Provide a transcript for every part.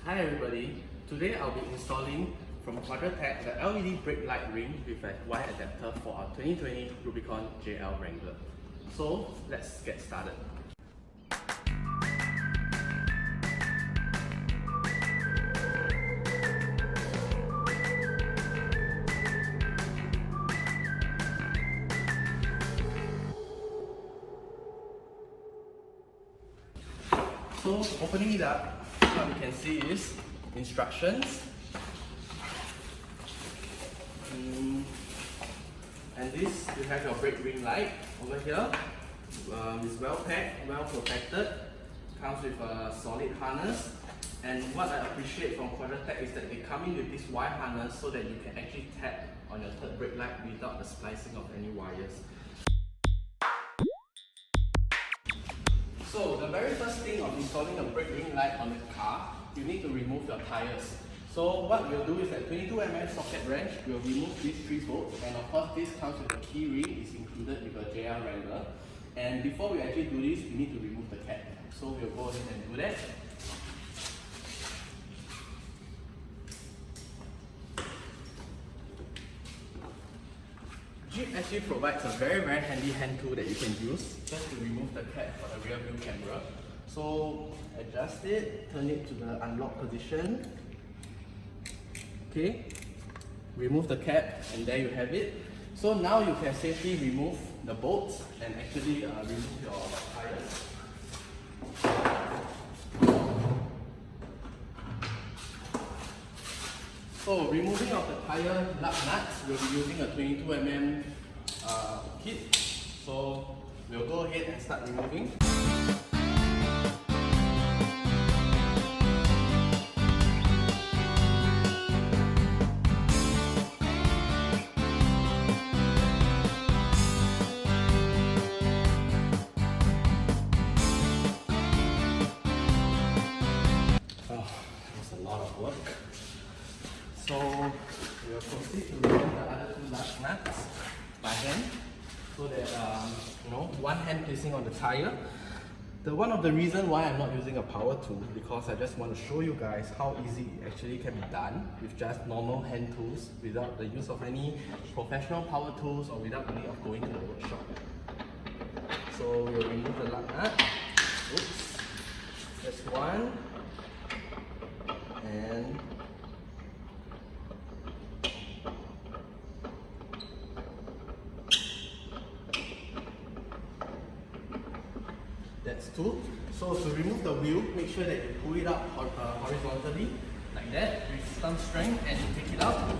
Hi everybody, today I'll be installing from Quadratec the LED brake light ring with a wire adapter for our 2020 Rubicon JL Wrangler. So let's get started. So opening it up, what we can see is instructions. And this, you have your brake ring light over here. It's well packed, well protected. Comes with a solid harness. And what I appreciate from Quadratec is that they come in with this wire harness so that you can actually tap on your third brake light without the splicing of any wires. So the very first thing of installing a brake ring light on the car, you need to remove your tires. So what we'll do is that 22mm socket wrench, we'll remove these 3 bolts, and of course this comes with a key ring, it's included with a JL Wrangler. And before we actually do this, we need to remove the cap. So we'll go ahead and do that. Jeep actually provides a very handy hand tool that you can use just to remove the cap for the rear view camera. So adjust it, turn it to the unlock position. Okay, remove the cap and there you have it. So now you can safely remove the bolts and actually remove your tires. So removing of the tire lug nuts, we'll be using a 22mm kit. So we'll go ahead and start removing. Oh, that's a lot of work. So we'll proceed to remove the other 2 lug nuts by hand, so that one hand placing on the tire. One of the reasons why I'm not using a power tool, because I just want to show you guys how easy it actually can be done with just normal hand tools without the use of any professional power tools or without the need of going to the workshop. So we'll remove the lug nut. Oops, that's one. And that's 2. So to remove the wheel, make sure that you pull it up horizontally, like that, with some strength, and you take it out.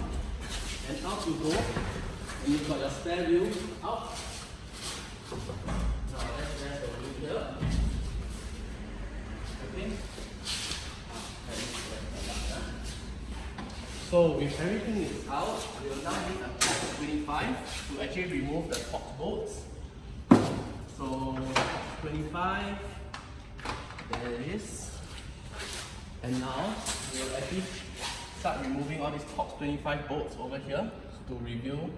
And out you go. And you've got your spare wheel out. Now let's grab the wheel here. Okay. So with everything is out, we will now need a Torx 25 to actually remove the Torx bolts. So 25, there it is. And now we'll actually start removing all these Torx 25 bolts over here to reveal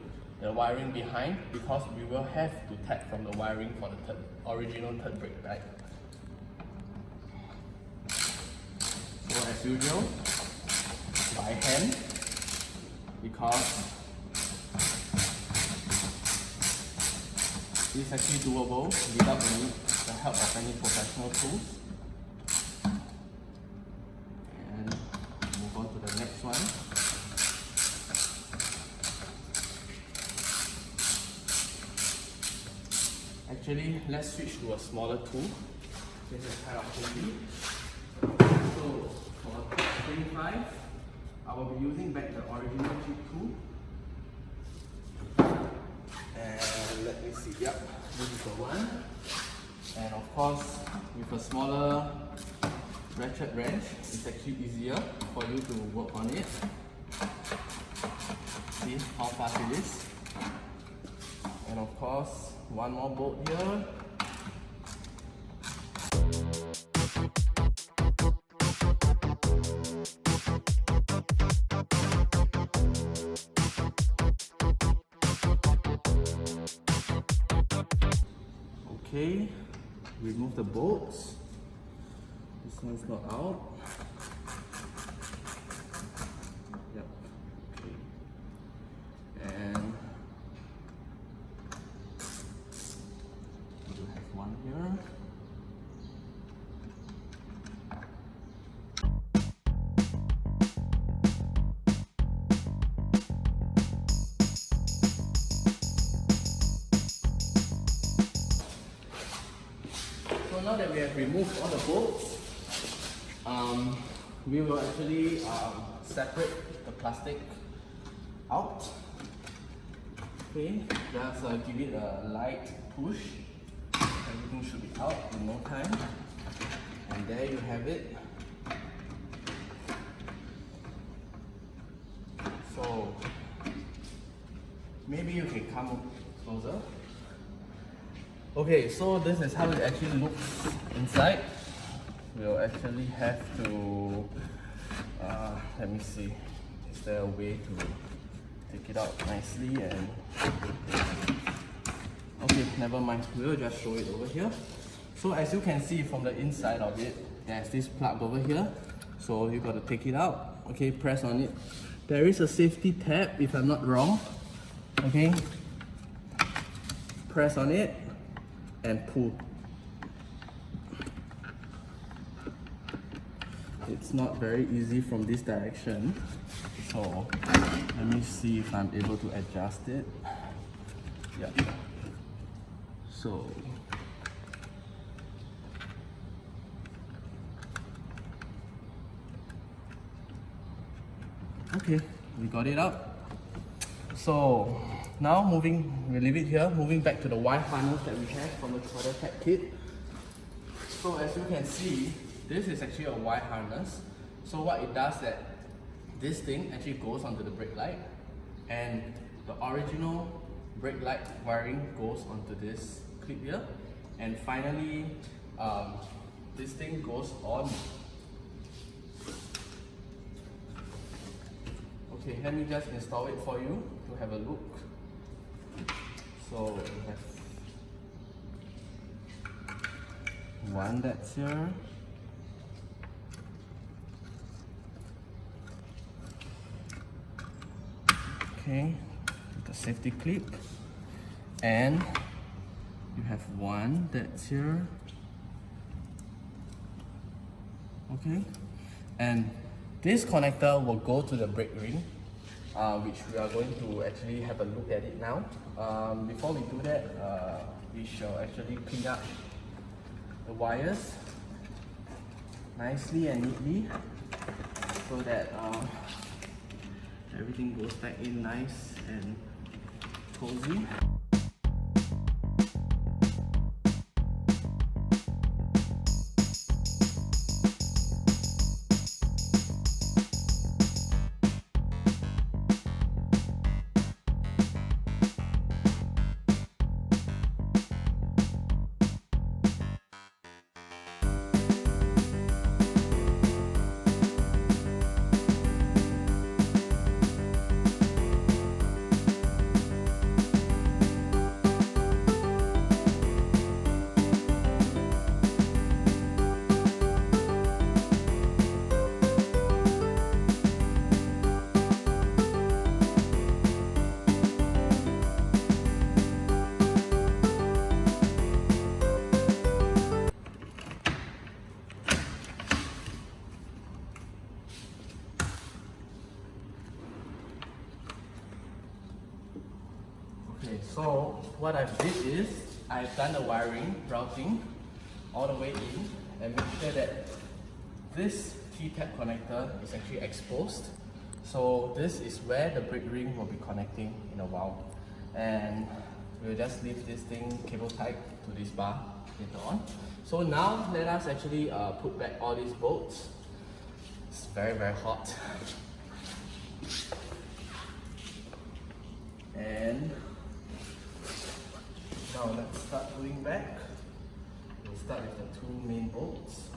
the wiring behind, because we will have to tap from the wiring for the original third brake light. So as usual, by hand, because it's actually doable without the help of any professional tools. And move on to the next one. Actually, let's switch to a smaller tool. This is kind of heavy. So for 25, I will be using back the original Jeep tool. And let me see, yep, this is the one. And of course, with a smaller ratchet wrench, it's actually easier for you to work on it. See how fast it is. And of course, one more bolt here. Okay, remove the bolts. This one's not out. now that we have removed all the bolts, we will actually separate the plastic out. Okay, just give it a light push. Everything should be out in no time. And there you have it. So maybe you can come closer. Okay, so this is how it actually looks inside. We'll actually have to, let me see, is there a way to take it out nicely and, okay, never mind, we'll just show it over here. So as you can see from the inside of it, there's this plug over here. So you got to take it out, okay, press on it. There is a safety tab if I'm not wrong, okay. Press on it and pull. It's not very easy from this direction, so let me see if I'm able to adjust it. Yeah. So okay, we got it out. So now we leave it here, moving back to the wire harness that we have from the Quadratec kit. So as you can see, this is actually a wire harness. So what it does that this thing actually goes onto the brake light, and the original brake light wiring goes onto this clip here, and finally this thing goes on. Okay, let me just install it for you to have a look. So we have one that's here. Okay, the safety clip, and you have one that's here. Okay, and this connector will go to the brake ring, which we are going to actually have a look at it now. Before we do that, we shall actually clean up the wires nicely and neatly so that everything goes back in nice and cozy. Okay, so what I did is I've done the wiring, routing all the way in, and make sure that this T-tab connector is actually exposed. So this is where the brake ring will be connecting in a while, and we'll just leave this thing cable tied to this bar later on. So now let us actually put back all these bolts. It's very hot. And now let's start putting back. We'll start with the two main bolts.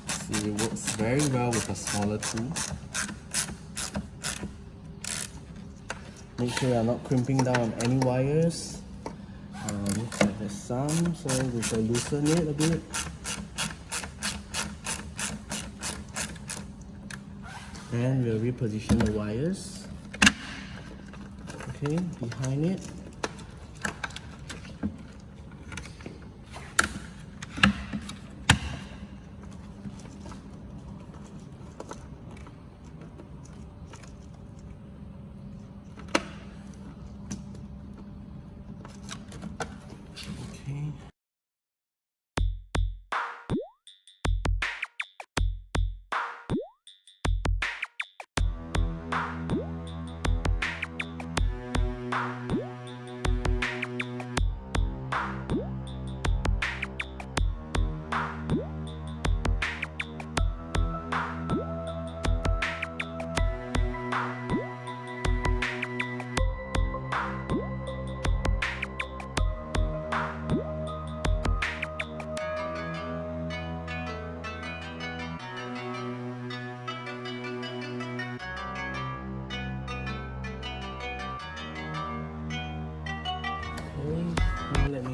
See, it works very well with a smaller tool. Make sure you're not crimping down any wires. Looks like there's some, so we shall loosen it a bit. And we'll reposition the wires. Okay, behind it.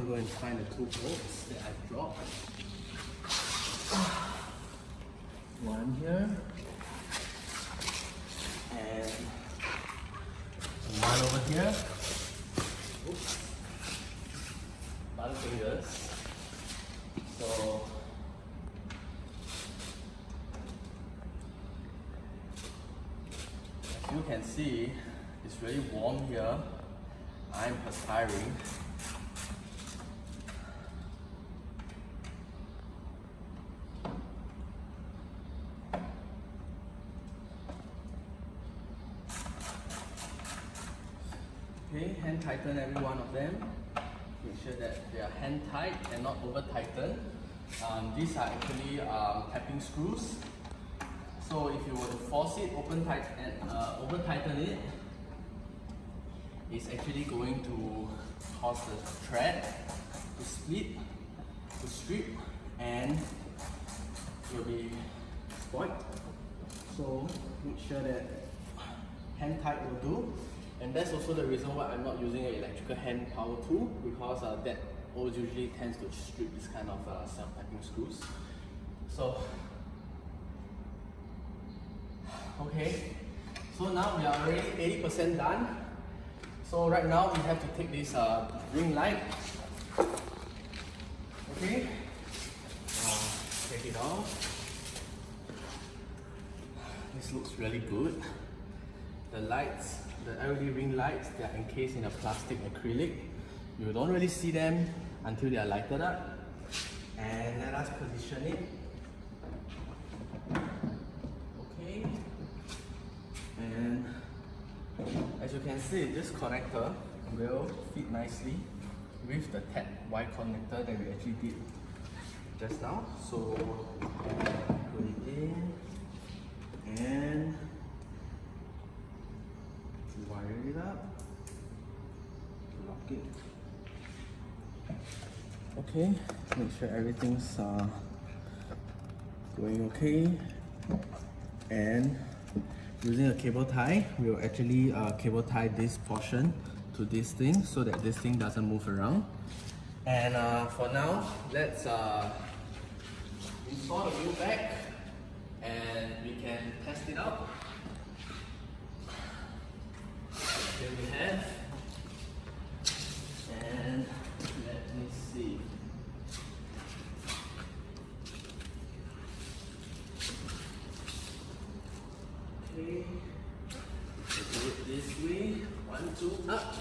go and find the 2 bolts that I dropped. One here, and one over here. Oops. Bottom fingers. So as you can see, it's really warm here. I'm perspiring. Okay, hand tighten every one of them. Make sure that they are hand tight and not over tightened. These are actually tapping screws. So if you were to force it, over tighten it, it's actually going to cause the thread to split, to strip, and it will be spoiled. So make sure that hand tight will do. And that's also the reason why I'm not using an electrical hand power tool, because that usually tends to strip this kind of self-tapping screws. So, okay, so now we are already 80% done. So right now we have to take this ring light. Okay, take it off. This looks really good. The lights, the LED ring lights, they are encased in a plastic acrylic. You don't really see them until they are lighted up. And let us position it. Okay. And as you can see, this connector will fit nicely with the Tab Y connector that we actually did just now. So put it in and wire it up, lock it. Okay, make sure everything's going okay. And using a cable tie, we'll actually cable tie this portion to this thing so that this thing doesn't move around. And for now, let's install the wheel back and we can test it out. Here we have, and let me see. Okay, do it this way. 1, 2, up.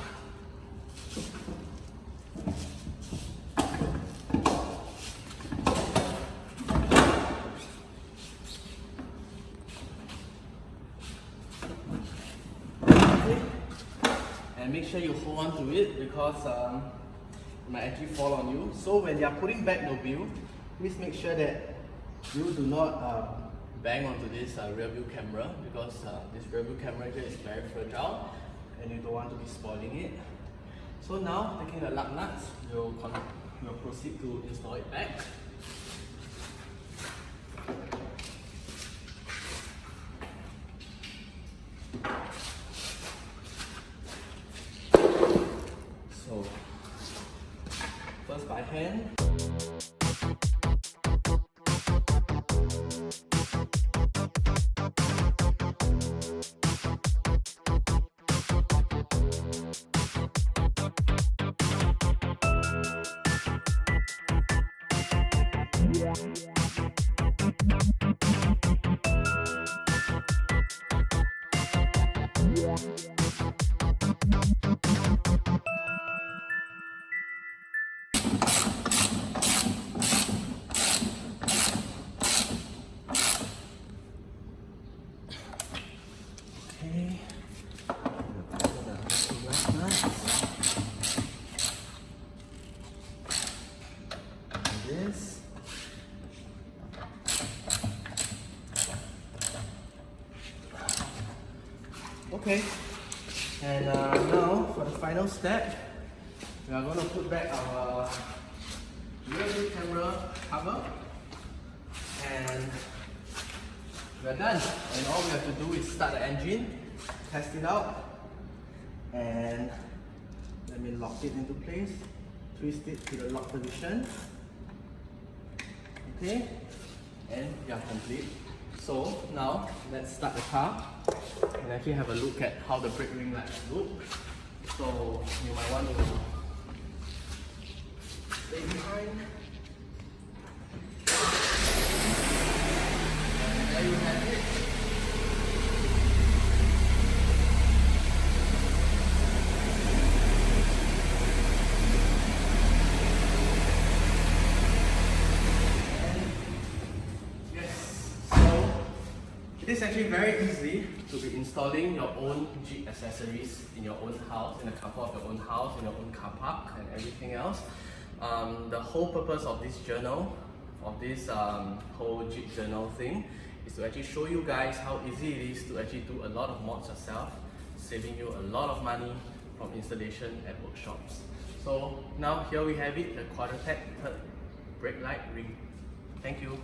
And make sure you hold on to it because it might actually fall on you. So when you are putting back the wheel, please make sure that you do not bang onto this rear view camera, because this rear view camera here is very fragile and you don't want to be spoiling it. So now, taking the lug nuts, we'll proceed to install it back. So, first by hand. Okay, this. Okay, and now for the final step, we are going to put back our rear view camera cover, and we're done. And all we have to do is start the engine, test it out, and let me lock it into place. twist it to the lock position. Okay, and you are complete. So now let's start the car and actually have a look at how the brake ring lights look. So you might want to stay behind. And there you have it. It is actually very easy to be installing your own Jeep accessories in your own house, in the comfort of your own house, in your own car park and everything else. The whole purpose of this journal, of this whole Jeep journal thing, is to actually show you guys how easy it is to actually do a lot of mods yourself, saving you a lot of money from installation at workshops. So now here we have it, the Quadratec brake light ring. Thank you.